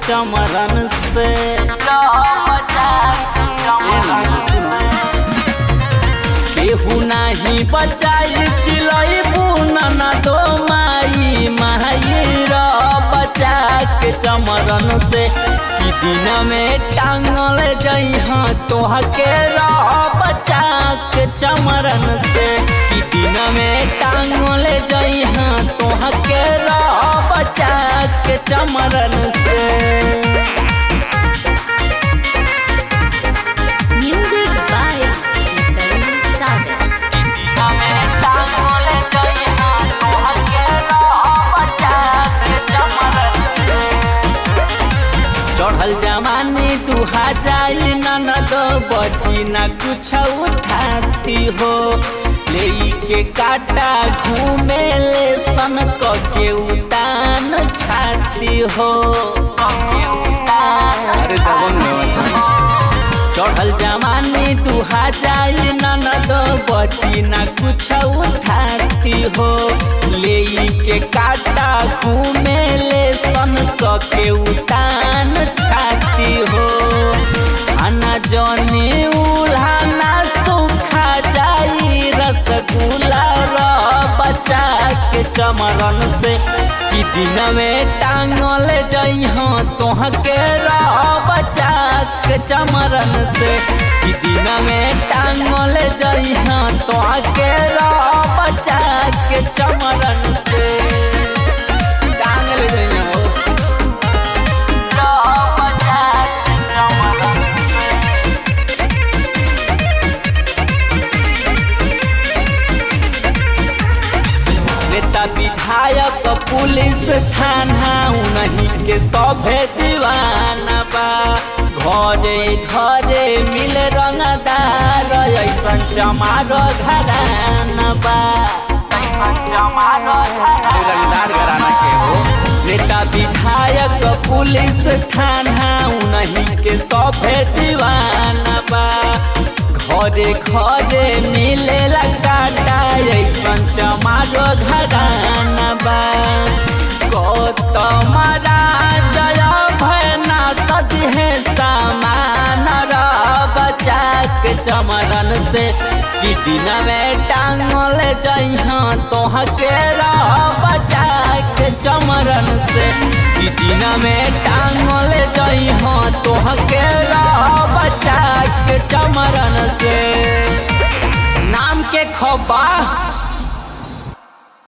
चमरन से। केहू नहीं बचाई चिलैबू ननदो माई माई रा बचा के चमरन से। कि दिन में टांगल जइहा तोह के रा बचा के चमरन से। कि दिन में टांगल जइहा तोह के रा बचा के चमरन से। चढ़ल जवानी दुहा जाई ननद बची न कुछ उठाती हो। ले के काटा घूमे ले सन के उतान छाती हो। चढ़ल जवानी दुहा जाई ननद बची न कुछ उठाती हो। ले के काटा घूमे ले सन के उतान छाती हो। खाना जनी उल्हाना सूखा जाई रसगुल्ला बचा के चमरन से। कि दिन में टांगल जइहा तोह के बचा के चमरन से। कि दिन में टांगल जइहा तोह के बचा के चमरन से। टांगल जइहा नेता विधायक पुलिस थाना उन्हीं के सभे दीवाना बा। घरे घरे मिल रंगदार ऐसन चमार घराना बा। रंगदार घराना के हो। नेता विधायक पुलिस थाना उन्हीं के सभे दीवाना बा। घरे घरे मिले काटा ऐसन चमार घराना बा। गौतम राजय भैना सदी है सामान बचा के चमरन से। कि दिन में टांगल जइहा तोह के बचा के चमरन से। कि दिन में टांगल जइहा तोह के बचा के चमरन से। नाम के खबा